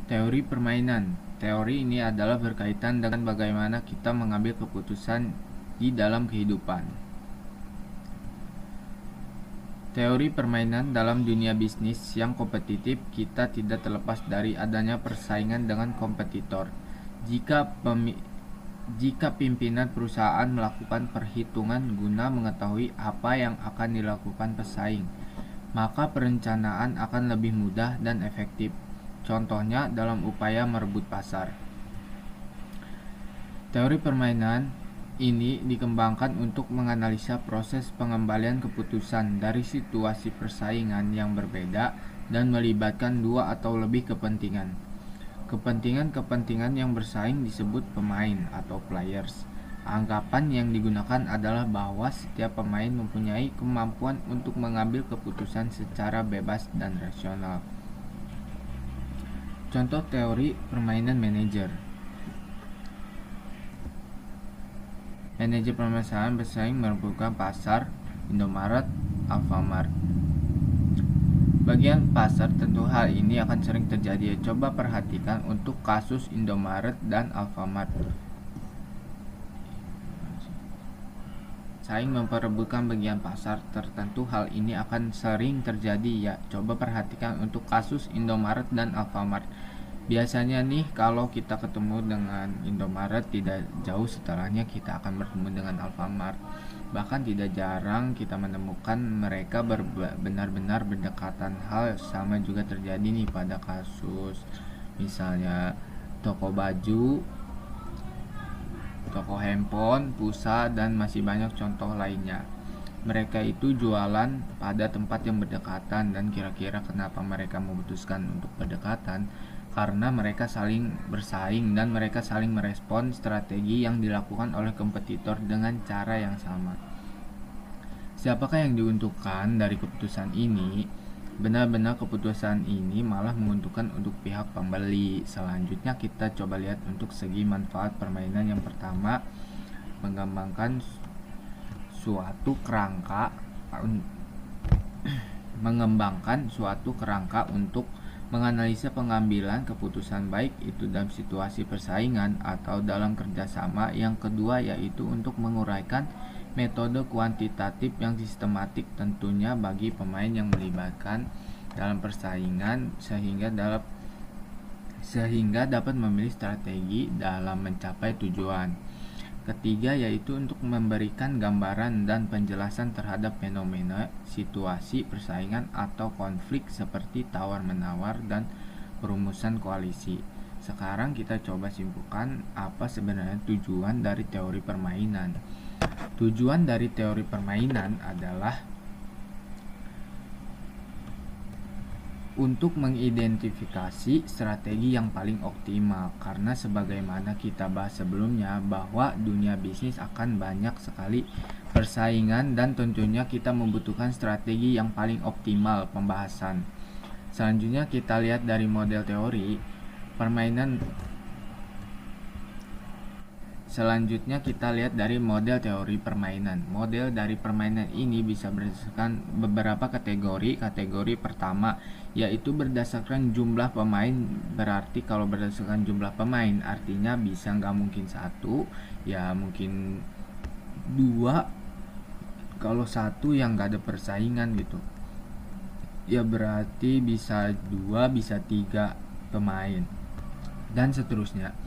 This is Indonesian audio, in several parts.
Teori permainan. Teori ini adalah berkaitan dengan bagaimana kita mengambil keputusan di dalam kehidupan. Teori permainan dalam dunia bisnis yang kompetitif, kita tidak terlepas dari adanya persaingan dengan kompetitor. Jika pimpinan perusahaan melakukan perhitungan guna mengetahui apa yang akan dilakukan pesaing, maka perencanaan akan lebih mudah dan efektif. Contohnya dalam upaya merebut pasar. Teori permainan ini dikembangkan untuk menganalisa proses pengembalian keputusan dari situasi persaingan yang berbeda dan melibatkan dua atau lebih kepentingan. Kepentingan yang bersaing disebut pemain atau players. Anggapan yang digunakan adalah bahwa setiap pemain mempunyai kemampuan untuk mengambil keputusan secara bebas dan rasional. Contoh teori permainan manajer. Manajer perusahaan bersaing merebutkan pasar Indomaret, Alfamart. Bagian pasar tentu hal ini akan sering terjadi. Coba perhatikan untuk kasus Indomaret dan Alfamart. Saing memperebutkan bagian pasar tertentu, hal ini akan sering terjadi ya. Coba perhatikan untuk kasus Indomaret dan Alfamart. Biasanya nih kalau kita ketemu dengan Indomaret, tidak jauh setelahnya kita akan bertemu dengan Alfamart. Bahkan tidak jarang kita menemukan mereka benar-benar berdekatan. Hal sama juga terjadi nih pada kasus misalnya toko baju, toko handphone, pulsa, dan masih banyak contoh lainnya. Mereka itu jualan pada tempat yang berdekatan, dan kira-kira kenapa mereka memutuskan untuk berdekatan? Karena mereka saling bersaing dan mereka saling merespon strategi yang dilakukan oleh kompetitor dengan cara yang sama. Siapakah yang diuntungkan dari keputusan ini? Benar-benar keputusan ini malah menguntungkan untuk pihak pembeli. Selanjutnya kita coba lihat untuk segi manfaat permainan. Yang pertama, mengembangkan suatu kerangka untuk menganalisa pengambilan keputusan, baik itu dalam situasi persaingan atau dalam kerjasama. Yang kedua yaitu untuk menguraikan metode kuantitatif yang sistematik tentunya bagi pemain yang melibatkan dalam persaingan sehingga dapat memilih strategi dalam mencapai tujuan. Ketiga yaitu untuk memberikan gambaran dan penjelasan terhadap fenomena situasi persaingan atau konflik seperti tawar-menawar dan perumusan koalisi. Sekarang kita coba simpulkan apa sebenarnya tujuan dari teori permainan. Tujuan dari teori permainan adalah untuk mengidentifikasi strategi yang paling optimal, karena sebagaimana kita bahas sebelumnya bahwa dunia bisnis akan banyak sekali persaingan dan tentunya kita membutuhkan strategi yang paling optimal pembahasan. Selanjutnya kita lihat dari model teori permainan. Selanjutnya kita lihat dari model teori permainan. Model dari permainan ini bisa berdasarkan beberapa kategori. Kategori pertama yaitu berdasarkan jumlah pemain. Berarti kalau berdasarkan jumlah pemain artinya bisa nggak mungkin satu, ya mungkin dua. Kalau satu yang nggak ada persaingan gitu, ya berarti bisa dua, bisa tiga pemain dan seterusnya.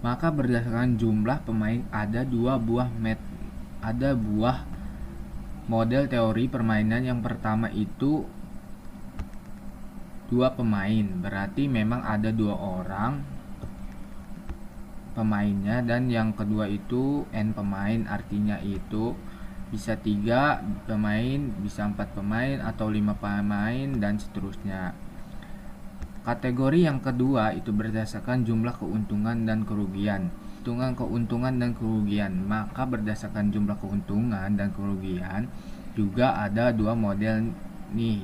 Maka berdasarkan jumlah pemain ada buah model teori permainan. Yang pertama itu dua pemain, berarti memang ada dua orang pemainnya, dan yang kedua itu n pemain, artinya itu bisa 3 pemain, bisa 4 pemain atau 5 pemain dan seterusnya. Kategori yang kedua itu berdasarkan jumlah keuntungan dan kerugian. Keuntungan dan kerugian, maka berdasarkan jumlah keuntungan dan kerugian juga ada dua model nih.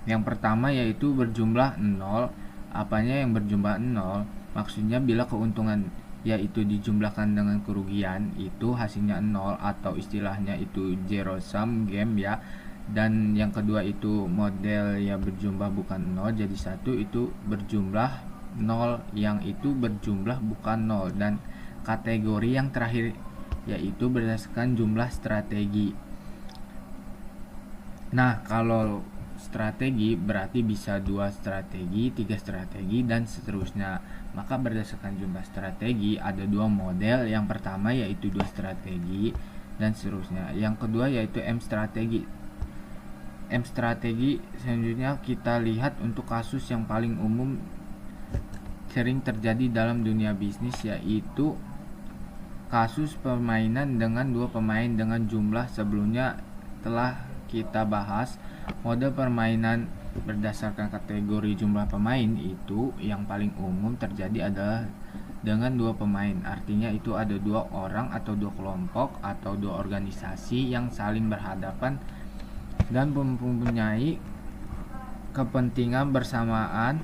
Yang pertama yaitu berjumlah 0. Apanya yang berjumlah 0? Maksudnya bila keuntungan yaitu dijumlahkan dengan kerugian itu hasilnya 0, atau istilahnya itu zero sum game ya. Dan yang kedua itu model yang berjumlah bukan 0 jadi 1, itu berjumlah 0 yang itu berjumlah bukan 0. Dan kategori yang terakhir yaitu berdasarkan jumlah strategi. Nah, kalau strategi berarti bisa 2 strategi, 3 strategi, dan seterusnya. Maka berdasarkan jumlah strategi ada 2 model. Yang pertama yaitu 2 strategi dan seterusnya. Yang kedua yaitu M strategi. M strategi selanjutnya kita lihat untuk kasus yang paling umum sering terjadi dalam dunia bisnis, yaitu kasus permainan dengan 2 pemain dengan jumlah sebelumnya telah kita bahas. Mode permainan berdasarkan kategori jumlah pemain itu yang paling umum terjadi adalah dengan 2 pemain. Artinya itu ada 2 orang atau 2 kelompok atau 2 organisasi yang saling berhadapan dan mempunyai kepentingan bersamaan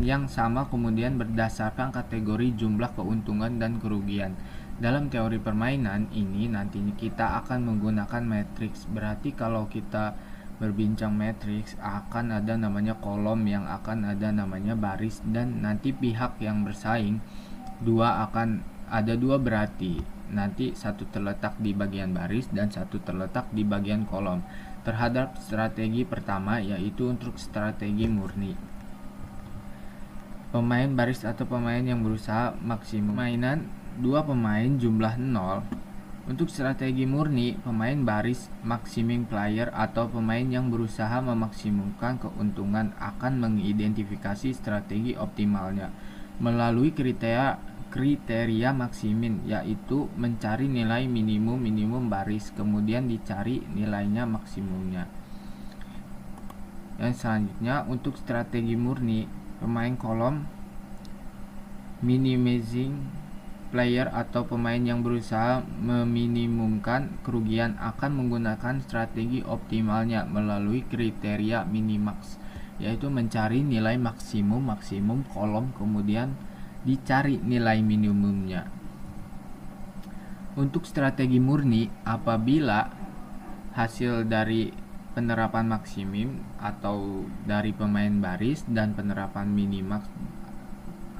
yang sama, kemudian berdasarkan kategori jumlah keuntungan dan kerugian. Dalam teori permainan ini nantinya kita akan menggunakan matriks. Berarti kalau kita berbincang matriks akan ada namanya kolom, yang akan ada namanya baris, dan nanti pihak yang bersaing ada dua, berarti nanti satu terletak di bagian baris dan satu terletak di bagian kolom. Terhadap strategi pertama yaitu untuk strategi murni. Pemain baris atau pemain yang berusaha maksimum. Mainan 2 pemain jumlah 0. Untuk strategi murni, pemain baris maximum player atau pemain yang berusaha memaksimumkan keuntungan akan mengidentifikasi strategi optimalnya melalui kriteria maksimin, yaitu mencari nilai minimum baris, kemudian dicari nilainya maksimumnya. Yang selanjutnya untuk strategi murni, pemain kolom minimizing player atau pemain yang berusaha meminimumkan kerugian akan menggunakan strategi optimalnya melalui kriteria minimax, yaitu mencari nilai maksimum kolom, kemudian dicari nilai minimumnya. Untuk strategi murni, apabila hasil dari penerapan maksimum atau dari pemain baris dan penerapan minimax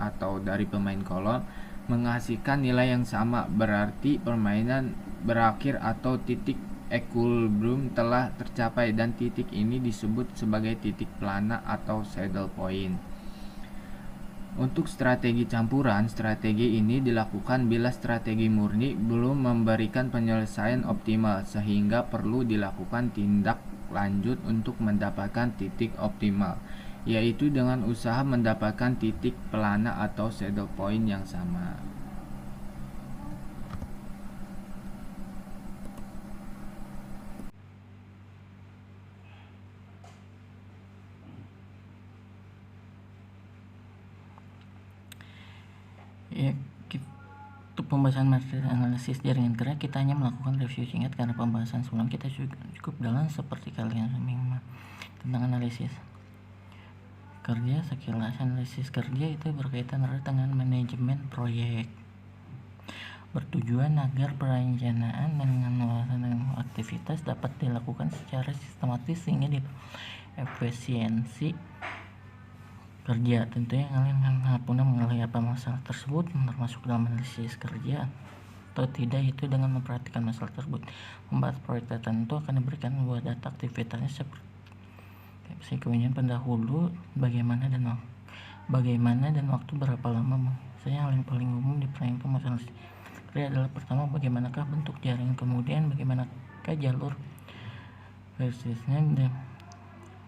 atau dari pemain kolom menghasilkan nilai yang sama, berarti permainan berakhir atau titik equilibrium telah tercapai, dan titik ini disebut sebagai titik plana atau saddle point. Untuk strategi campuran, strategi ini dilakukan bila strategi murni belum memberikan penyelesaian optimal, sehingga perlu dilakukan tindak lanjut untuk mendapatkan titik optimal, yaitu dengan usaha mendapatkan titik pelana atau saddle point yang sama. Ya, untuk pembahasan materi analisis jaringan kerja kita hanya melakukan review singkat karena pembahasan sebelum kita cukup dalam seperti kalian semua tentang analisis kerja. Sekilas analisis kerja itu berkaitan erat dengan manajemen proyek, bertujuan agar perencanaan dengan melaksanakan aktivitas dapat dilakukan secara sistematis sehingga efisiensi kerja. Tentunya kalian pernah mengalami apa masalah tersebut termasuk dalam analisis kerja atau tidak, itu dengan memperhatikan masalah tersebut. Membahas proyek tertentu akan diberikan buat data aktivitasnya seperti kemudian pendahulu, bagaimana dan waktu berapa lama. Saya yang paling umum dipertanyakan masalah kerja adalah pertama, bagaimanakah bentuk jaringan, kemudian bagaimanakah jalur versinya, dan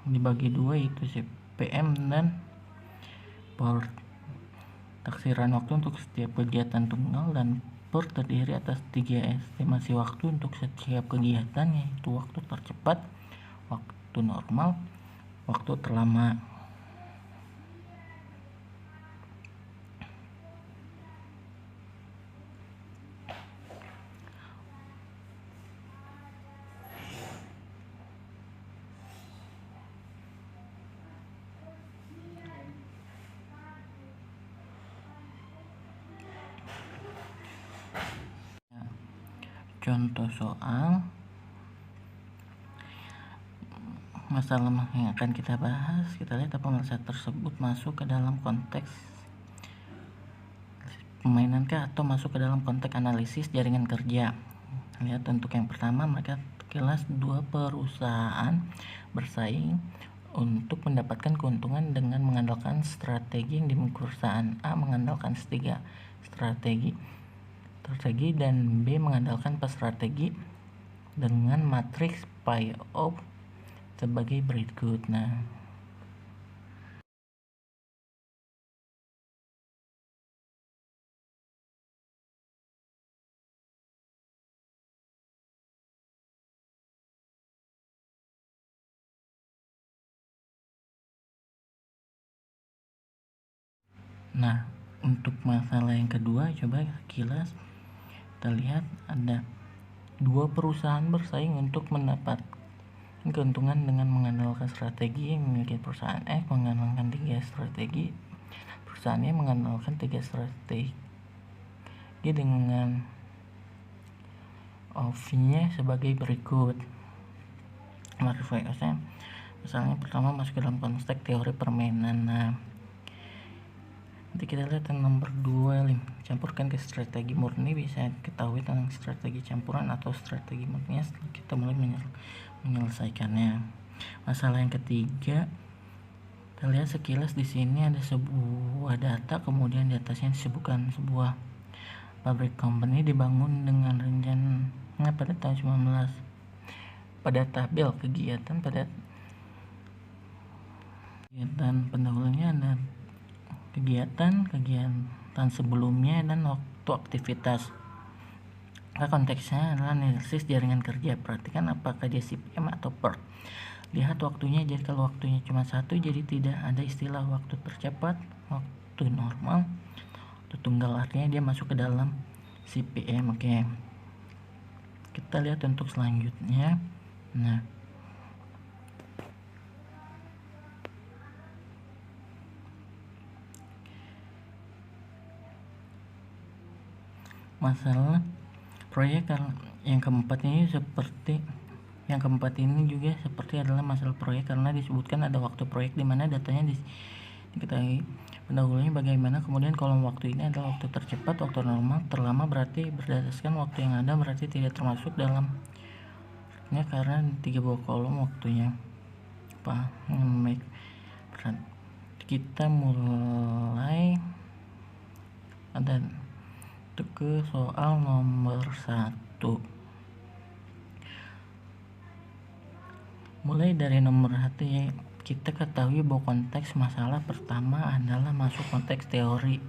dibagi dua yaitu CPM dan per taksiran waktu untuk setiap kegiatan tunggal, dan per terdiri atas 3 estimasi waktu untuk setiap kegiatan, yaitu waktu tercepat, waktu normal, waktu terlama. contoh soal masalah yang akan kita bahas. Kita lihat apa masalah tersebut masuk ke dalam konteks permainan atau masuk ke dalam konteks analisis jaringan kerja. Lihat untuk yang pertama, mereka kilas dua perusahaan bersaing untuk mendapatkan keuntungan dengan mengandalkan strategi yang dimiliki perusahaan A mengandalkan strategi dan B mengandalkan strategi dengan matriks payoff sebagai berikut. Nah, untuk masalah yang kedua, coba kilas kita lihat ada dua perusahaan bersaing untuk mendapat keuntungan dengan mengandalkan strategi yang dimiliki perusahaan X mengandalkan 3 strategi, perusahaan Y mengandalkan 3 strategi dengan OV-nya sebagai berikut. Misalnya pertama masuk ke dalam konteks teori permainan. Nanti kita lihat yang nomor 2, campurkan ke strategi murni. Bisa ketahui tentang strategi campuran atau strategi murni setelah kita mulai menyelesaikannya. Masalah yang ketiga, kita lihat sekilas di sini ada sebuah data, kemudian di atasnya disebutkan sebuah pabrik company dibangun dengan rencana pada tahun 19. Pada tabel kegiatan pendahulunya ada kegiatan sebelumnya dan waktu aktivitas. Konteksnya adalah analisis jaringan kerja. Perhatikan apakah dia CPM atau PERT. Lihat waktunya, jadi kalau waktunya cuma 1, jadi tidak ada istilah waktu tercepat, waktu normal, waktu tunggal, artinya dia masuk ke dalam CPM. Oke. Kita lihat untuk selanjutnya. Masalah proyek yang keempat ini juga seperti adalah masalah proyek karena disebutkan ada waktu proyek di mana datanya diketahui pendahulunya bagaimana, kemudian kolom waktu ini adalah waktu tercepat, waktu normal, terlama, berarti berdasarkan waktu yang ada berarti tidak termasuk dalamnya karena 3 buah kolom waktunya. Baik, kita mulai ada ke soal nomor 1. Mulai dari nomor 1 ya, kita ketahui bahwa konteks masalah pertama adalah masuk konteks teori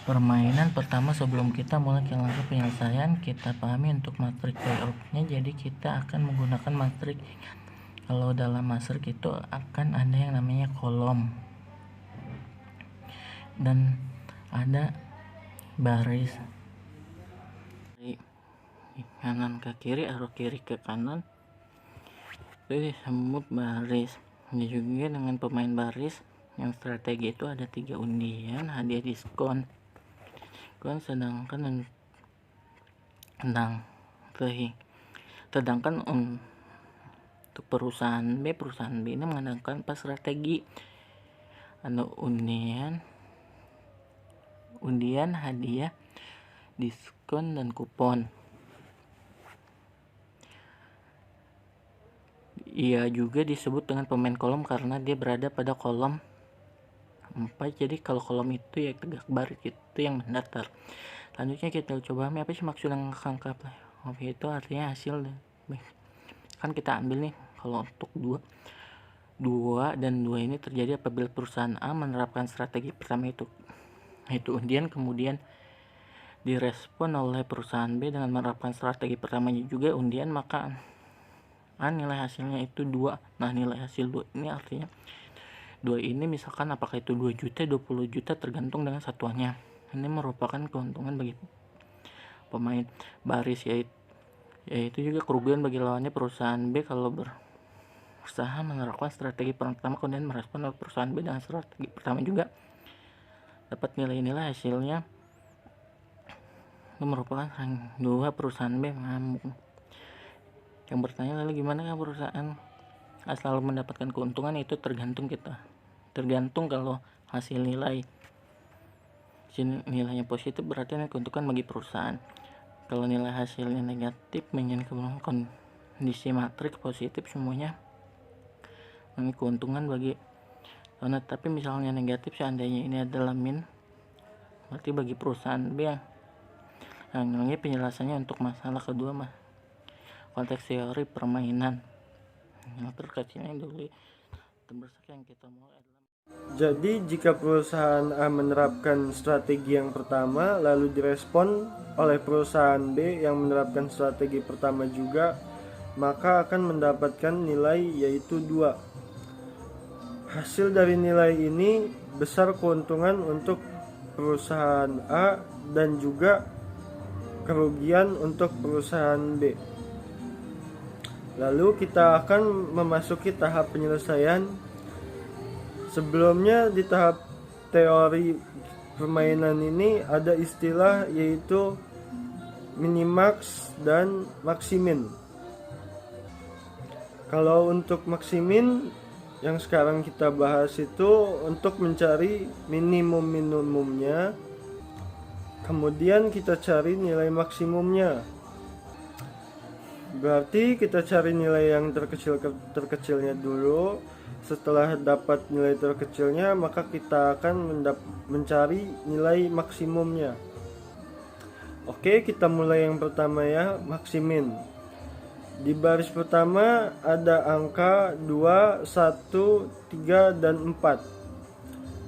permainan. Pertama, sebelum kita mulai ke langkah penyelesaian, kita pahami untuk matrik payoff-nya. Jadi kita akan menggunakan matrik. Kalau dalam matrik itu akan ada yang namanya kolom dan ada baris dari kanan ke kiri atau kiri ke kanan, itu disebut baris. Ini juga dengan pemain baris yang strategi itu ada 3 undian, hadiah diskon. Sedangkan untuk perusahaan B ini mengandalkan strategi, ada undian, hadiah, diskon, dan kupon. Ia juga disebut dengan pemain kolom karena dia berada pada kolom 4. Jadi kalau kolom itu ya tegak baris, itu yang mendatar. Selanjutnya kita coba apa sih maksud angka payoff itu, artinya hasil. Kan kita ambil nih, kalau untuk 2 dan 2 ini terjadi apabila perusahaan A menerapkan strategi pertama itu undian, kemudian direspon oleh perusahaan B dengan menerapkan strategi pertamanya juga undian, maka nilai hasilnya itu 2. Nah, nilai hasil 2 ini artinya 2 ini misalkan apakah itu 2 juta, 20 juta, tergantung dengan satuannya. Ini merupakan keuntungan bagi pemain baris, yaitu juga kerugian bagi lawannya perusahaan B kalau berusaha menerapkan strategi pertama kemudian merespon oleh perusahaan B dengan strategi pertama juga. Dapat nilai-nilai hasilnya itu merupakan ranking 2 perusahaan B mengamuk. Yang bertanya, lalu gimana perusahaan selalu mendapatkan keuntungan? Itu tergantung kalau hasil nilainya positif berarti keuntungan bagi perusahaan. Kalau nilai hasilnya negatif menginginkan kondisi matriks positif, semuanya ini keuntungan bagi. Tapi misalnya negatif, seandainya ini adalah min, berarti bagi perusahaan B. Ini penjelasannya untuk masalah kedua, konteks teori permainan. Terkecilnya dulu terbesar yang kita mulai adalah. Jadi jika perusahaan A menerapkan strategi yang pertama lalu direspon oleh perusahaan B yang menerapkan strategi pertama juga, maka akan mendapatkan nilai yaitu 2. Hasil dari nilai ini besar keuntungan untuk perusahaan A dan juga kerugian untuk perusahaan B. Lalu kita akan memasuki tahap penyelesaian. Sebelumnya di tahap teori permainan ini ada istilah yaitu minimax dan maximin. Kalau untuk maximin yang sekarang kita bahas itu untuk mencari minimumnya, kemudian kita cari nilai maksimumnya. Berarti kita cari nilai yang terkecilnya dulu. Setelah dapat nilai terkecilnya, maka kita akan mencari nilai maksimumnya. Oke, kita mulai yang pertama ya, maksimin. Di baris pertama ada angka 2, 1, 3, dan 4.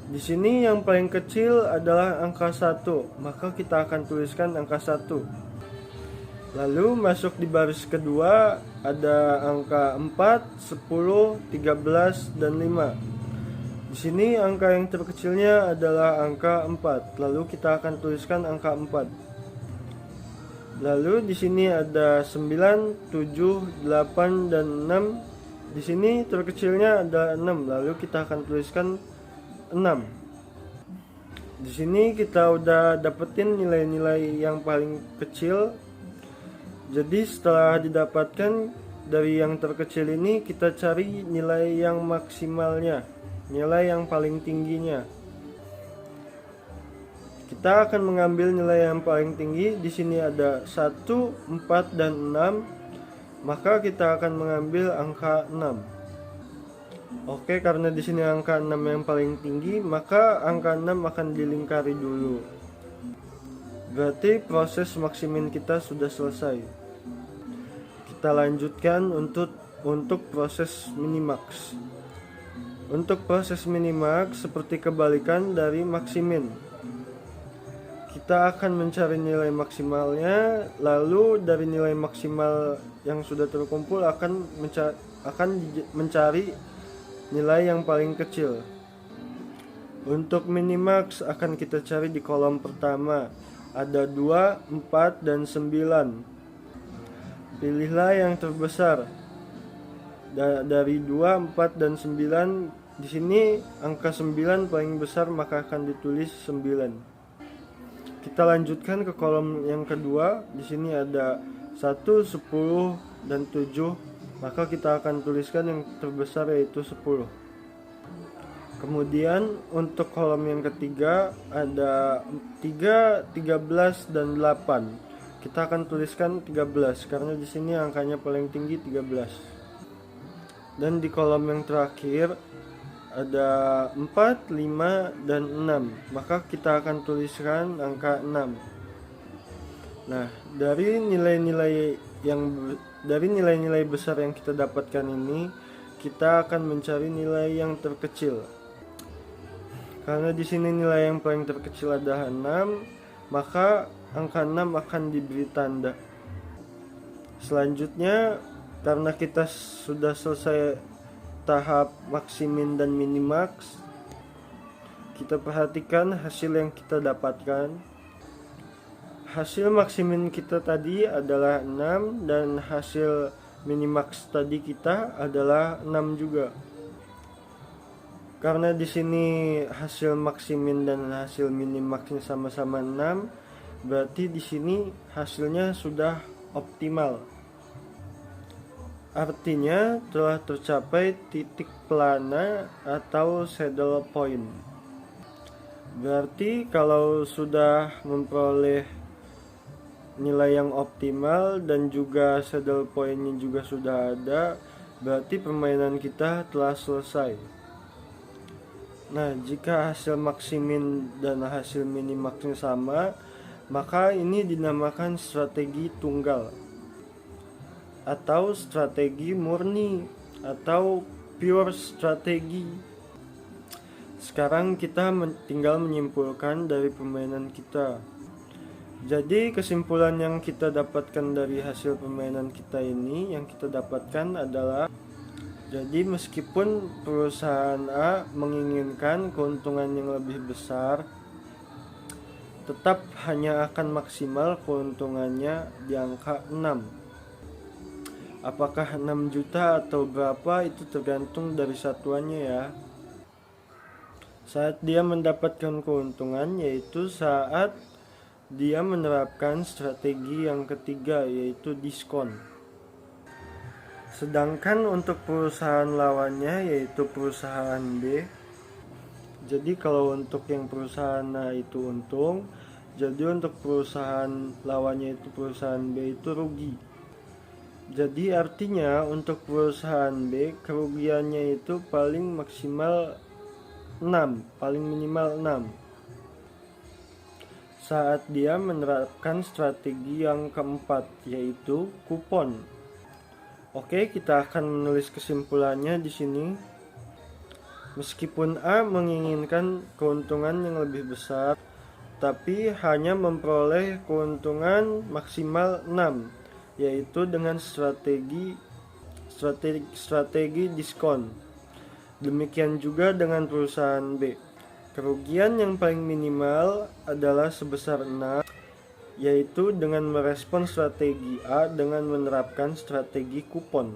Di sini yang paling kecil adalah angka 1, maka kita akan tuliskan angka 1. Lalu masuk di baris kedua ada angka 4, 10, 13, dan 5. Di sini angka yang terkecilnya adalah angka 4. Lalu kita akan tuliskan angka 4. Lalu di sini ada 9, 7, 8, dan 6. Di sini terkecilnya ada 6. Lalu kita akan tuliskan 6. Di sini kita udah dapetin nilai-nilai yang paling kecil. Jadi setelah didapatkan dari yang terkecil ini, kita cari nilai yang maksimalnya, nilai yang paling tingginya. Kita akan mengambil nilai yang paling tinggi. Di sini ada 1, 4, dan 6. Maka kita akan mengambil angka 6. Oke, karena di sini angka 6 yang paling tinggi, maka angka 6 akan dilingkari dulu. Berarti proses maksimin kita sudah selesai. Kita lanjutkan untuk proses minimax. Untuk proses minimax seperti kebalikan dari maksimin. Kita akan mencari nilai maksimalnya, lalu dari nilai maksimal yang sudah terkumpul akan mencari nilai yang paling kecil. Untuk minimax akan kita cari di kolom pertama. Ada 2, 4, dan 9. Pilihlah yang terbesar. Dari 2, 4, dan 9. Di sini angka 9 paling besar, maka akan ditulis 9. Kita lanjutkan ke kolom yang kedua. Di sini ada 1, 10, dan 7. Maka kita akan tuliskan yang terbesar yaitu 10. Kemudian untuk kolom yang ketiga ada 3, 13, dan 8. Kita akan tuliskan 13 karena di sini angkanya paling tinggi 13. Dan di kolom yang terakhir ada 4, 5, dan 6. Maka kita akan tuliskan angka 6. Nah, dari nilai-nilai besar yang kita dapatkan ini, kita akan mencari nilai yang terkecil. Karena di sini nilai yang paling terkecil adalah 6, maka angka 6 akan diberi tanda. Selanjutnya, karena kita sudah selesai tahap maksimin dan minimax, kita perhatikan hasil yang kita dapatkan. Hasil maksimin kita tadi adalah 6 dan hasil minimax tadi kita adalah 6 juga. Karena di sini hasil maksimin dan hasil minimaxnya sama-sama 6, berarti di sini hasilnya sudah optimal. Artinya telah tercapai titik plana atau saddle point. Berarti kalau sudah memperoleh nilai yang optimal dan juga saddle pointnya juga sudah ada, berarti permainan kita telah selesai. Nah, jika hasil maksimin dan hasil minimaxnya sama, maka ini dinamakan strategi tunggal atau strategi murni atau pure strategi. Sekarang kita tinggal menyimpulkan dari permainan kita. Jadi kesimpulan yang kita dapatkan dari hasil permainan kita ini, yang kita dapatkan adalah, jadi meskipun perusahaan A menginginkan keuntungan yang lebih besar, tetap hanya akan maksimal keuntungannya di angka 6. Apakah 6 juta atau berapa itu tergantung dari satuannya ya. Saat dia mendapatkan keuntungan yaitu saat dia menerapkan strategi yang ketiga, yaitu diskon. Sedangkan untuk perusahaan lawannya yaitu perusahaan B, jadi kalau untuk yang perusahaan A itu untung, jadi untuk perusahaan lawannya itu perusahaan B itu rugi. Jadi artinya untuk perusahaan B kerugiannya itu paling maksimal 6, paling minimal 6. Saat dia menerapkan strategi yang keempat, yaitu kupon. Oke, kita akan menulis kesimpulannya di sini. Meskipun A menginginkan keuntungan yang lebih besar, tapi hanya memperoleh keuntungan maksimal 6, yaitu dengan strategi diskon. Demikian juga dengan perusahaan B. Kerugian yang paling minimal adalah sebesar 6, yaitu dengan merespon strategi A dengan menerapkan strategi kupon.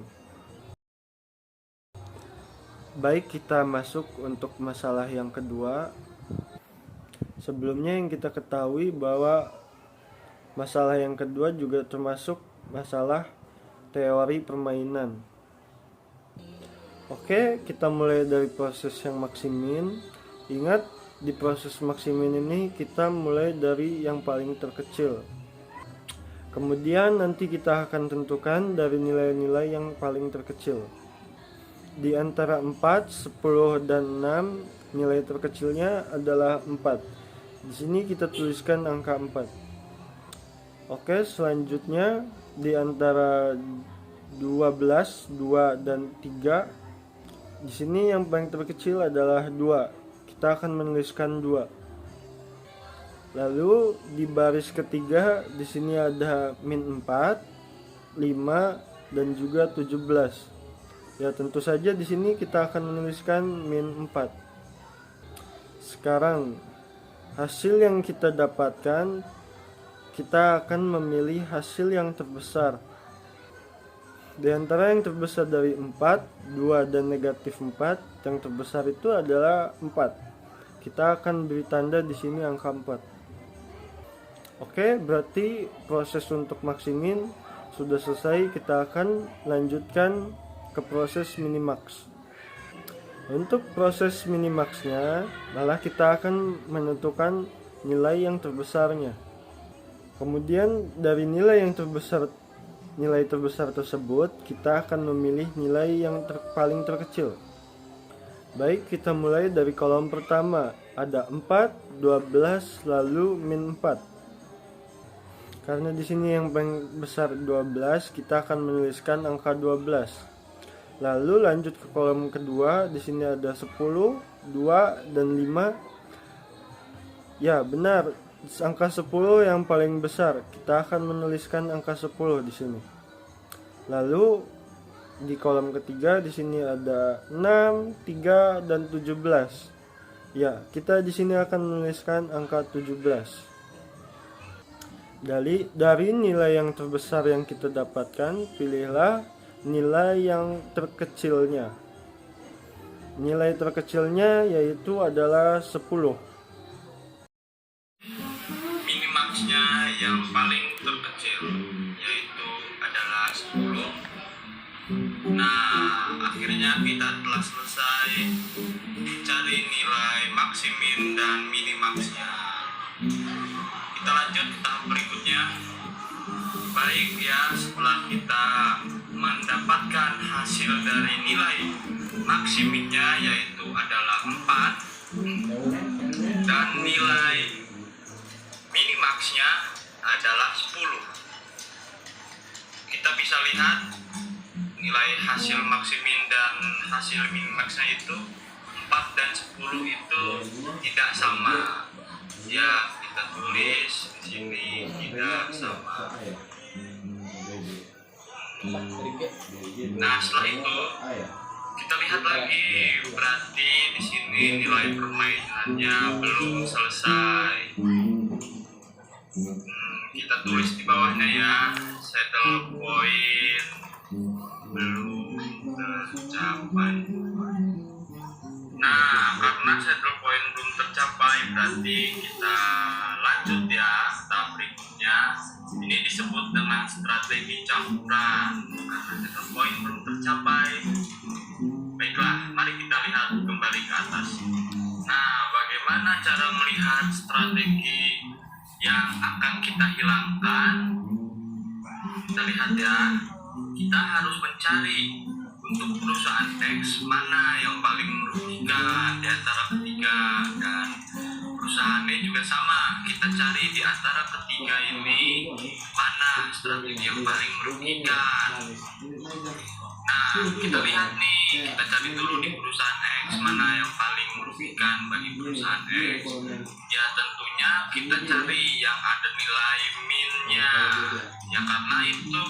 Baik, kita masuk untuk masalah yang kedua. Sebelumnya yang kita ketahui bahwa masalah yang kedua juga termasuk masalah teori permainan. Oke, kita mulai dari proses yang maksimin. Ingat, di proses maksimin ini kita mulai dari yang paling terkecil. Kemudian nanti kita akan tentukan dari nilai-nilai yang paling terkecil. Di antara 4, 10, dan 6, nilai terkecilnya adalah 4. Di sini kita tuliskan angka 4. Oke, selanjutnya di antara 12, 2, dan 3, di sini yang paling terkecil adalah 2. Kita akan menuliskan 2. Lalu di baris ketiga di sini ada min 4, 5, dan juga 17. Ya, tentu saja di sini kita akan menuliskan min 4. Sekarang hasil yang kita dapatkan, kita akan memilih hasil yang terbesar. Di antara yang terbesar dari 4, 2 dan negatif 4, yang terbesar itu adalah 4. Kita akan beri tanda di sini angka 4. Oke, berarti proses untuk maksimin sudah selesai. Kita akan lanjutkan ke proses minimax. Untuk proses minimaxnya, malah kita akan menentukan nilai yang terbesarnya. Kemudian dari nilai terbesar tersebut, kita akan memilih nilai yang paling terkecil. Baik, kita mulai dari kolom pertama. Ada 4, 12, lalu min 4. Karena di sini yang paling besar 12, kita akan menuliskan angka 12. Lalu lanjut ke kolom kedua, di sini ada 10, 2, dan 5. Ya, benar. Angka 10 yang paling besar. Kita akan menuliskan angka 10 di sini. Lalu di kolom ketiga di sini ada 6, 3, dan 17. Ya, kita di sini akan menuliskan angka 17. Dari nilai yang terbesar yang kita dapatkan, pilihlah nilai yang terkecilnya. Nilai terkecilnya yaitu adalah 10. Minimaxnya yang paling terkecil, yaitu adalah 10. Nah, akhirnya kita telah selesai mencari nilai maksimin dan minimaxnya. Kita lanjut ke tahap berikutnya. Baik ya, setelah kita mendapatkan hasil dari nilai maksiminnya yaitu adalah 4 dan nilai minimaxnya adalah 10. Kita bisa lihat nilai hasil maksimin dan hasil minimaxnya itu 4 dan 10 itu tidak sama. Ya, kita tulis di sini tidak sama. Nah, setelah itu kita lihat lagi, berarti di sini nilai permainannya belum selesai. Kita tulis di bawahnya ya, settle point belum tercapai. Nah, karena settle point belum tercapai, berarti kita lanjut ya tahap berikutnya. Ini disebut dengan strategi campuran. Karena settle point belum tercapai, baiklah, mari kita lihat kembali ke atas. Nah, bagaimana cara melihat strategi yang akan kita hilangkan? Kita lihat ya, kita harus mencari untuk perusahaan X mana yang paling merugikan di antara ketiga, dan perusahaan E juga sama. Kita cari di antara ketiga ini mana strategi yang paling merugikan. Nah, kita lihat nih, kita cari dulu di perusahaan X mana yang paling merugikan bagi perusahaan X. Ya tentunya kita cari yang ada nilai minnya. Ya karena itu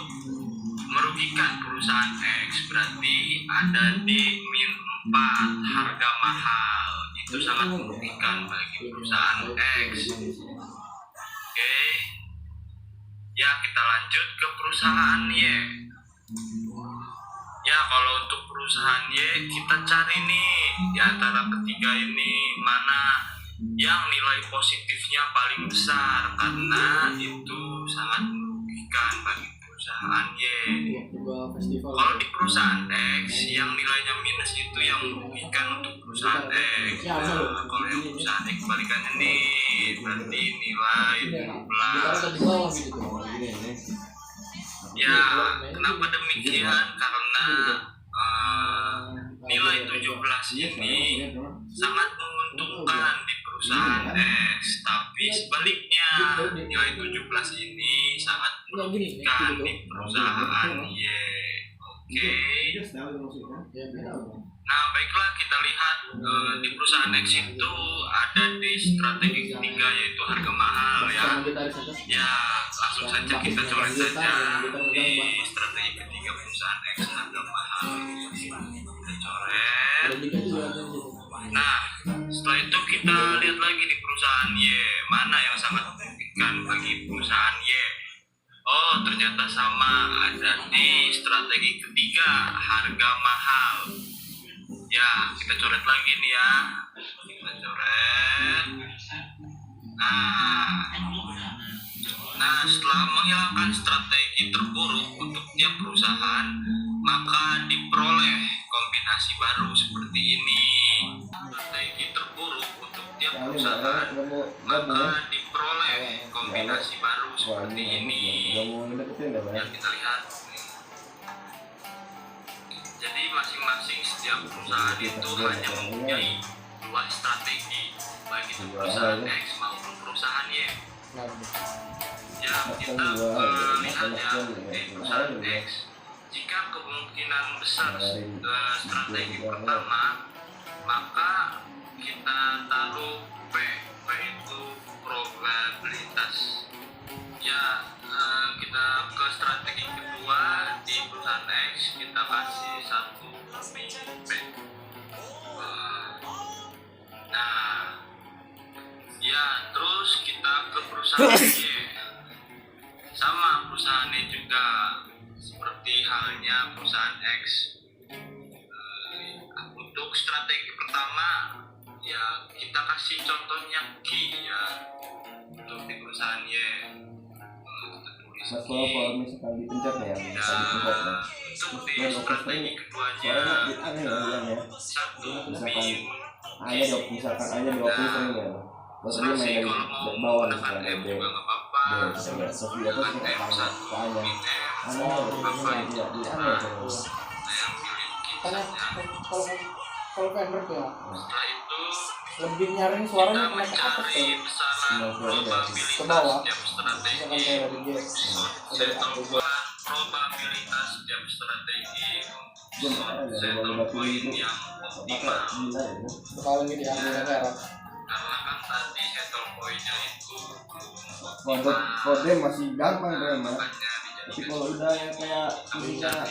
merugikan perusahaan X, berarti ada di min 4, harga mahal. Itu sangat merugikan bagi perusahaan X. Oke. Ya, kita lanjut ke perusahaan Y. Ya, kalau untuk perusahaan Y, kita cari nih di antara ketiga ini mana yang nilai positifnya paling besar, karena itu sangat merugikan bagi perusahaan Y. Kalau di perusahaan X, yang nilainya minus itu yang merugikan untuk perusahaan X. Nah, kalau yang perusahaan X kebalikannya nih, berarti nilai 12. Ya, kenapa demikian? Karena nilai 17 ini sangat menguntungkan di perusahaan X, tapi sebaliknya nilai 17 ini sangat merugikan di perusahaan Y. Oke. Nah, baiklah, kita lihat di perusahaan X itu ada di strategi ketiga yaitu harga mahal ya. Ya, langsung saja kita coret saja di strategi ketiga perusahaan X, harga mahal. Kita coret. Nah, setelah itu kita lihat lagi di perusahaan Y, mana yang sangat merugikan bagi perusahaan Y. Oh, ternyata sama, ada di strategi ketiga, harga mahal. Ya, kita coret lagi nih ya. Kita coret. Nah, setelah menghilangkan strategi terburuk untuk tiap perusahaan, maka diperoleh kombinasi baru seperti ini. Strategi terburuk untuk tiap perusahaan, maka diperoleh kombinasi baru seperti ini. Yang kita lihat. Jadi masing-masing setiap perusahaan itu hanya mempunyai 2 strategi, baik itu perusahaan X maupun perusahaan Y. Ya, kita lihat ya di perusahaan X. Jika kemungkinan besar strategi pertama, maka kita taruh P. P itu probabilitas. Ya, kita ke strategi kedua di perusahaan X, kita kasih 1 P. Nah, ya terus kita ke perusahaan Y. Sama perusahaan Y juga, seperti halnya perusahaan X. Untuk strategi pertama, ya kita kasih contohnya Q ya, untuk di perusahaan Y. Mas kalau misalkan dipencet ya, misalkan dipencet ya, terus strategi keduanya aneh ya bilangnya. Misalkan A nya di open string ya, terus dia main dari bawah misalkan D, terus di atas kita tangan ke A nya, aneh ya, di aneh ya. Karena kalau Fender tuh ya, lebih nyaring suaranya kena ke atas tuh, ke bawah, misalkan kayak dari G, dari A ke G. Probabilitas setiap strategi Kalau gitu ya, negara. karena kan tadi settle point-nya itu Kode masih gampang kan mas, makanya tapi kalau udah yang kayak misalnya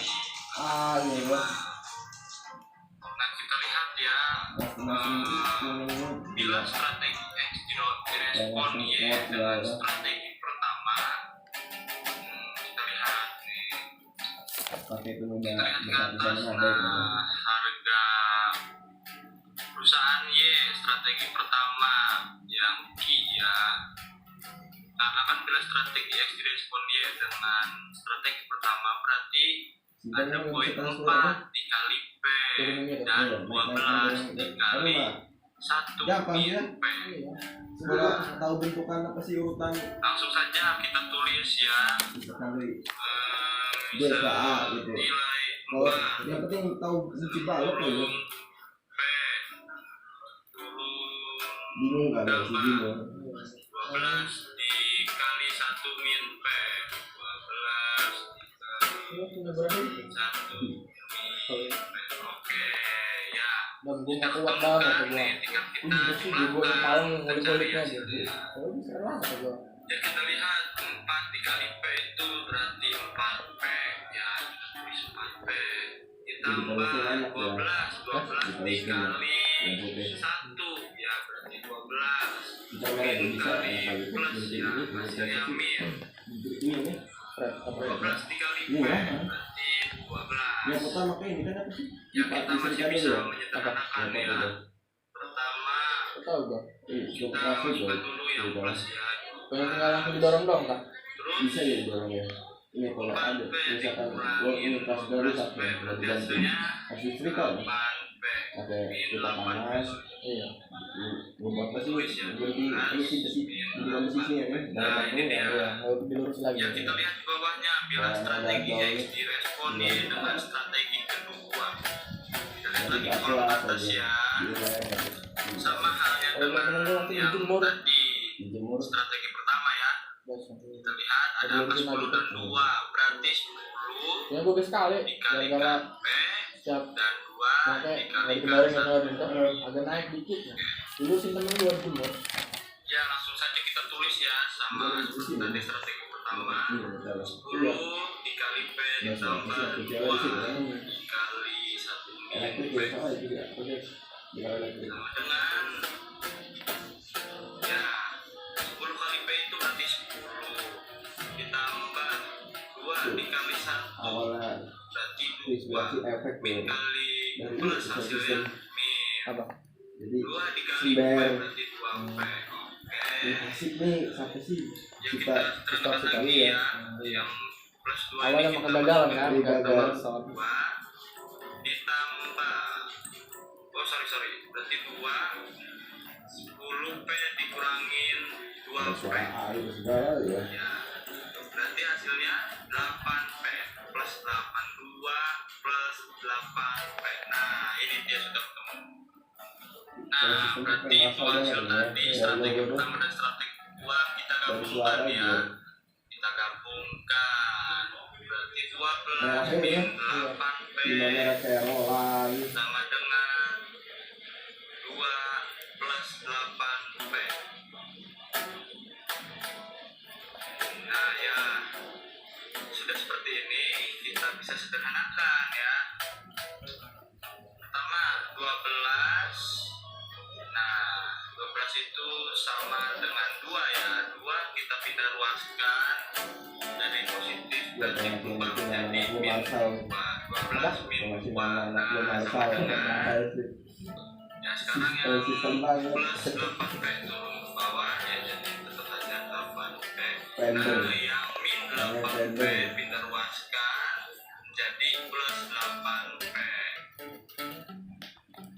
A gitu, nah kita lihat ya masih kuning bila strategi X direspon Y dengan strategi pertama, kita lihat nih, pakai itu udah kita lihat ke bisa atas. ada Nah, harga perusahaan Y strategi pertama yang Q ya, karena kan bila strategi X direspon Y dengan strategi pertama berarti ada poin 4 dikali P dan 12 dikali 1 gampang min ya. P. Sudah tahu bentukan apa sih urutan Langsung saja kita tulis ya, misalkan dari D misal ke A gitu. nilai Kalau 2 yang penting tahu bentuk balok ya, turun P bingung kan masih bingung. 12 dikali 1 min P, 12 dikali 1 min P. Oke ya, Dan gue kita gak kuat banget ketemukan gue. nih tinggal kita Bersih gue jumlahkan malam kita cari ngulik-nguliknya aja. hasilnya. Kalau bisa lah kata gue. Ya kita lihat 4 dikali P itu berarti 4P ya, kita tulis 4P ditambah 12 dikali 1 ya berarti 12 min kali plus ya hasilnya min, 12 dikali P berarti 12. Yang pertama kayak ini kan apa sih? Ya kita masih bisa menyederhanakan ya. Pertama Tahu gue. kita masukkan dulu yang plus ya, Pengen tinggal langsung didorong dong kan? terus Bisa ya dorongnya. Ini kalau ada misalkan gua ini kelas baru satu berarti ganti hasilnya kasih setrika 8P pakai kita panas Iya. buat apa sih ganti ini sih bukan mesinnya kan Nah ini dia Iya, harus dilurus lagi. ya, kita lihat di bawahnya bila strategi X direspon Y dengan strategi kedua. Kita lihat lagi kolom atas ya, sama halnya dengan yang tadi dijemur strategi pertama ya. Kita lihat ada angka 10 dan 2 berarti 10 Ya gue sekali. dikali Gara-gara P siap dan 2 pakai dikali kemarin 1. agak naik dikit ya. Dulu sih temen gue jemur. Ya langsung saja kita tulis ya, sama seperti tadi strategi pertama, 10 dikali P ditambah 2 dikali 1 min P sama dengan ya 10 kali P itu berarti 10 ditambah 2 dikali 1 awalnya berarti 2 inspirasi efek min tuh kali plus hasilnya min, Apa? jadi 2 dikali P Sember. berarti 2P. ini Oke asik nih sampai sih ya, kita kita sederhanakan sekali lagi ya. ya, yang plus 2 Awalnya ini makan kita dadalan masukkan kan? Iya, Gak dadalan. soal. 2 ditambah sorry berarti 2 10P dikurangin 2P suara air segala ya ya, berarti hasilnya 8P plus 82 plus 8P. Nah ini dia sudah ketemu. Nah berarti itu hasil tadi strategi pertama dan strategi kedua kita gabungkan ya, kita gabungkan berarti 12 min 8P gimana kayak rolan sama dengan 2 plus 8P. Nah ya, sudah seperti ini kita bisa sederhanakan ya. Pertama 12. Nah 12 itu sama dengan 2 ya, 2 kita pindah ruaskan dari positif berarti berubah menjadi min 2, 12 min 2. Nah sama dengan ya sekarang yang plus 8P turun ke bawah ya, jadi tetap saja 8P. Nah yang min 8 8P pindah ruaskan menjadi plus 8P.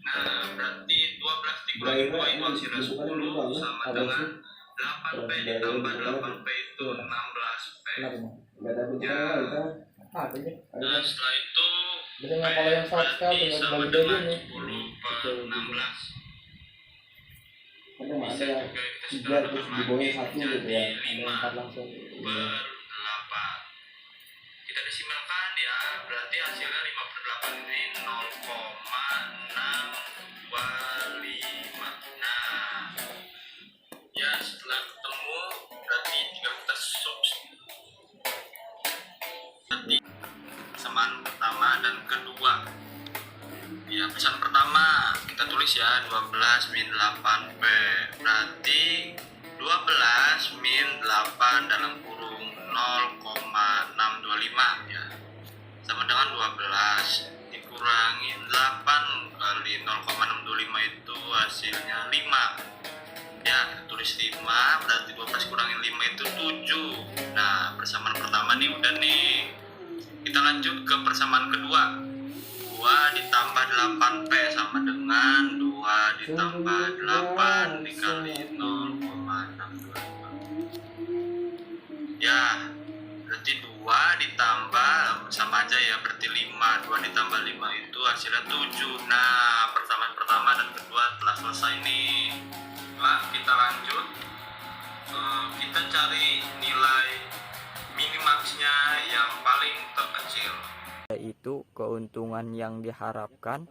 Nah, berarti 12 dikurangi 2 itu hasilnya 10 sama dengan 8P ditambah 8P itu 16P. Ya. Nah, setelah itu Biasanya kalau yang short scale tinggal sama bagi dengan nih. 10 per 16. Kadang Bisa ada juga kita 3 terus di bawahnya 1 gitu ya. Ada 4 langsung. per 8. Kita desimalkan ya, berarti hasilnya 5 per 8 ini 0,625. Nah, ya setelah ketemu berarti tinggal kita substitusi persamaan pertama dan kedua. Ya, pesan pertama kita tulis ya 12 min 8P, berarti 12 min 8 dalam kurung 0,625 ya, sama dengan 12 dikurangi 8 kali 0,625 itu hasilnya 5 ya, tulis 5, berarti 12 kurangin 5 itu 7. Nah, persamaan pertama nih udah nih. Kita lanjut ke persamaan kedua. 2 ditambah 8P sama dengan 2 ditambah 8 dikali 0,625. Ya, berarti 2 ditambah sama aja ya, berarti 5. 2 ditambah 5 itu hasilnya 7. Nah, persamaan pertama dan kedua telah selesai nih. Nah, kita lanjut. Kita cari nilai minimaxnya yang paling terkecil, yaitu keuntungan yang diharapkan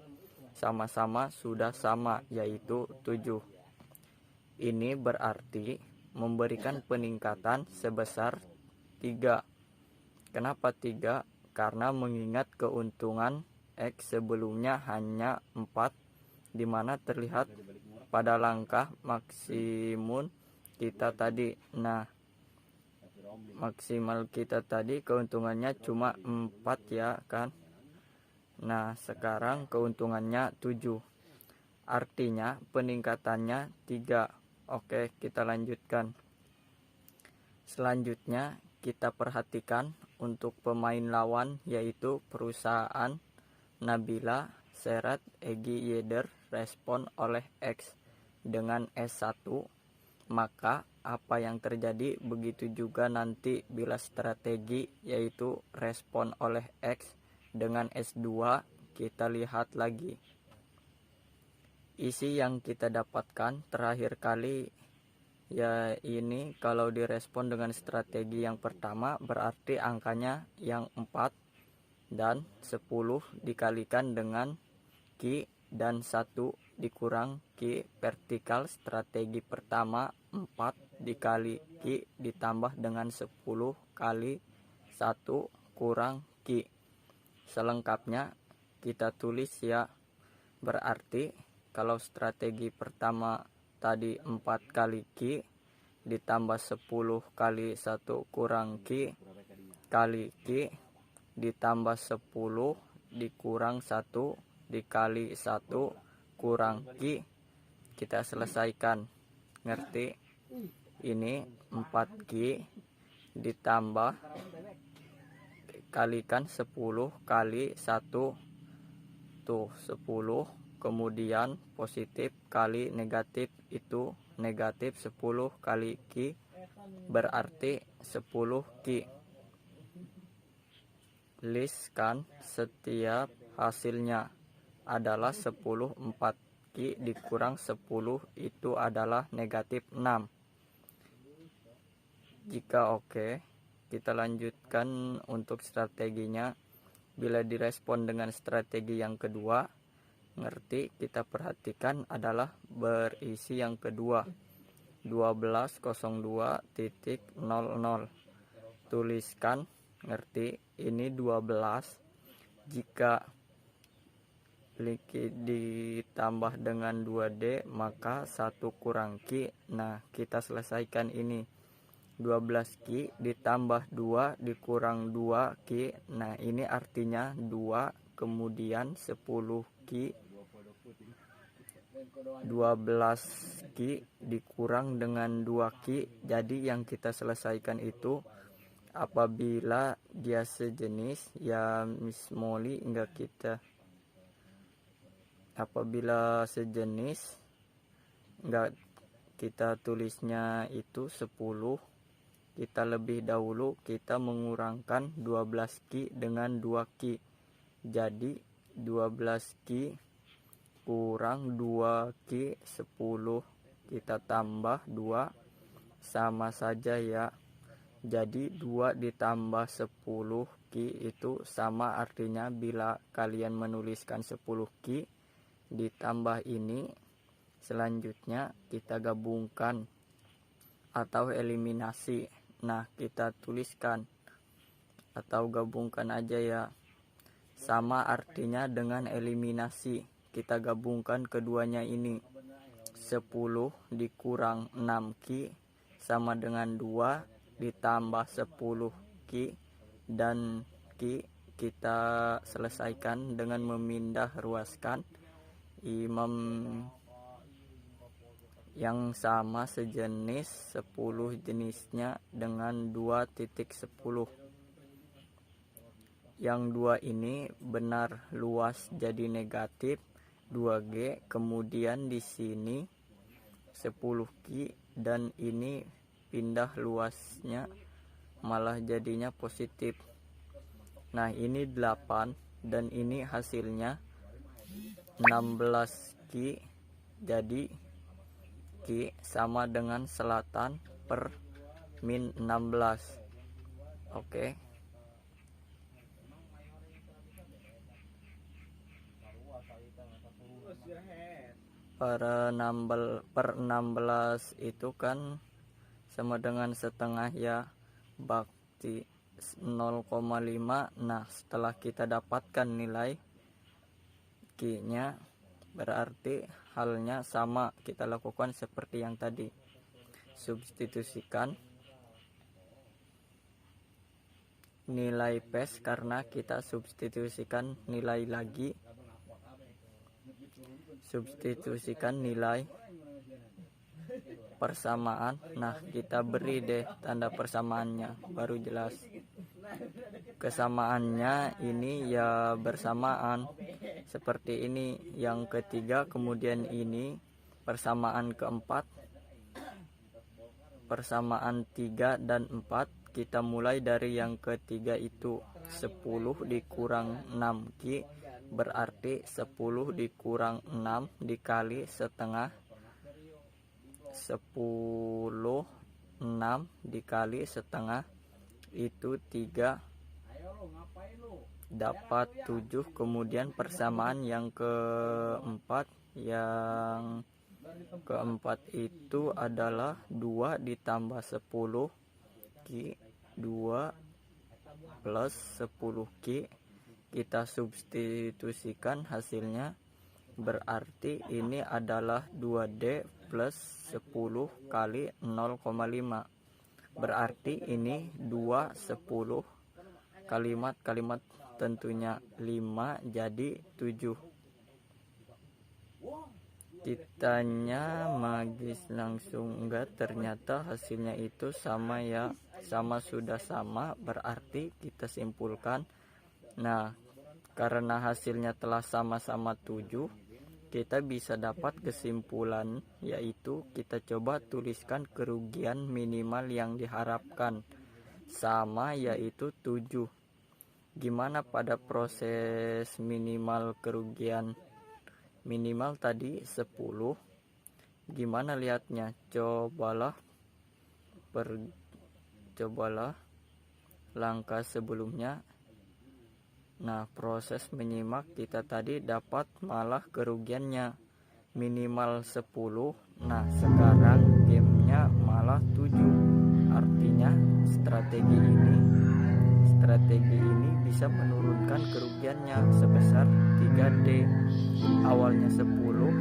sama-sama sudah sama, yaitu 7. Ini berarti memberikan peningkatan sebesar 3. Kenapa 3? Karena mengingat keuntungan X sebelumnya hanya 4, dimana terlihat pada langkah maksimum kita tadi. Nah, maksimal kita tadi keuntungannya cuma 4 ya kan. Nah, sekarang keuntungannya 7, artinya peningkatannya 3. Oke, kita lanjutkan. Selanjutnya kita perhatikan untuk pemain lawan, yaitu perusahaan Nabila Serat Egi Yeder respon oleh X dengan S1, maka apa yang terjadi begitu juga nanti bila strategi yaitu respon oleh X dengan S2. Kita lihat lagi isi yang kita dapatkan terakhir kali ya. Ini kalau direspon dengan strategi yang pertama berarti angkanya yang 4 dan 10 dikalikan dengan Q dan 1 dikurang Q vertikal. Strategi pertama 4 dikali Q ditambah dengan 10 kali 1 kurang Q. Selengkapnya kita tulis ya. Berarti kalau strategi pertama tadi 4 kali Q ditambah 10 kali 1 kurang Q kali Q ditambah 10 dikurang 1 dikali 1 kurang Q. Kita selesaikan. Ngerti? Ini 4Q ditambah kalikan 10 kali 1 tuh 10, kemudian positif kali negatif itu negatif 10 kali Q berarti 10Q. Listkan setiap hasilnya adalah 10. 4Q dikurang 10 itu adalah negatif 6. Jika oke, kita lanjutkan untuk strateginya. Bila direspon dengan strategi yang kedua, ngerti, kita perhatikan adalah berisi yang kedua 1202.00. Tuliskan, ngerti, ini 12. Jika ditambah dengan 2D maka 1 kurang Q. Nah, kita selesaikan ini. 12Q ditambah 2 dikurang 2Q. Nah, ini artinya 2, kemudian 10Q. 12Q dikurang dengan 2Q. Jadi yang kita selesaikan itu apabila dia sejenis ya mismoli enggak apabila sejenis enggak kita tulisnya itu 10. Kita lebih dahulu kita mengurangkan 12 ki dengan 2 ki. Jadi 12 ki kurang 2 ki 10, kita tambah 2 sama saja ya. Jadi 2 ditambah 10 ki itu sama, artinya bila kalian menuliskan 10 ki ditambah ini, selanjutnya kita gabungkan atau eliminasi. Nah, kita tuliskan atau gabungkan aja ya. Sama artinya dengan eliminasi. Kita gabungkan keduanya ini. 10 dikurang 6 ki sama dengan 2 ditambah 10 ki, dan ki kita selesaikan dengan memindah ruaskan imam yang sama sejenis 10 jenisnya dengan 2.10. Yang 2 ini benar luas jadi negatif 2G, kemudian di sini 10 ki dan ini pindah luasnya malah jadinya positif. Nah, ini 8 dan ini hasilnya 16 ki. Jadi ki sama dengan selatan per min 16. Oke. Per 16 itu kan sama dengan setengah ya, bakti 0,5. Nah, setelah kita dapatkan nilai Q-nya, berarti halnya sama, kita lakukan seperti yang tadi. Substitusikan nilai PES karena kita substitusikan nilai lagi. Substitusikan nilai persamaan. Nah, kita beri deh tanda persamaannya baru jelas. Kesamaannya ini ya bersamaan seperti ini. Yang ketiga, kemudian ini persamaan keempat, persamaan 3 dan 4. Kita mulai dari yang ketiga itu 10 dikurang 6 ki, berarti 10 dikurang 6 dikali setengah. 10 6 dikali setengah itu 3, dapat 7. Kemudian persamaan yang keempat, itu adalah 2 ditambah 10 ki, 2 plus 10 ki. Kita substitusikan hasilnya, berarti ini adalah 2D plus 10 kali 0,5. Berarti ini 2, 10, kalimat tentunya 5 jadi 7. Kitanya magis langsung enggak, ternyata hasilnya itu sama ya. Sama sudah sama, berarti kita simpulkan. Nah, karena hasilnya telah sama-sama 7, kita bisa dapat kesimpulan, yaitu kita coba tuliskan kerugian minimal yang diharapkan sama, yaitu 7. Gimana pada proses minimal kerugian? Minimal tadi 10. Gimana lihatnya? Cobalah langkah sebelumnya. Nah, proses menyimak kita tadi dapat malah kerugiannya minimal 10. Nah, sekarang gamenya malah 7. Artinya strategi ini bisa menurunkan kerugiannya sebesar 3D. Awalnya 10,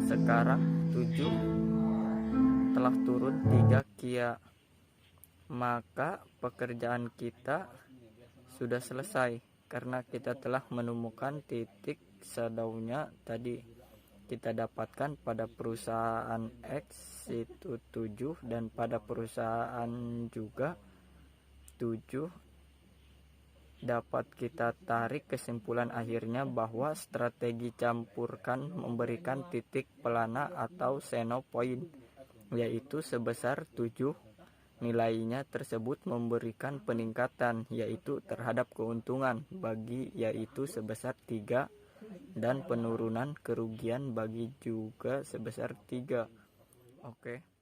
sekarang 7, telah turun 3 kia. Maka pekerjaan kita sudah selesai karena kita telah menemukan titik shadownya tadi. kita dapatkan pada perusahaan X itu 7 dan pada perusahaan juga 7, dapat kita tarik kesimpulan akhirnya bahwa strategi campurkan memberikan titik pelana atau zero point, yaitu sebesar 7. Nilainya tersebut memberikan peningkatan yaitu terhadap keuntungan bagi yaitu sebesar 3 dan penurunan kerugian bagi juga sebesar 3. Oke.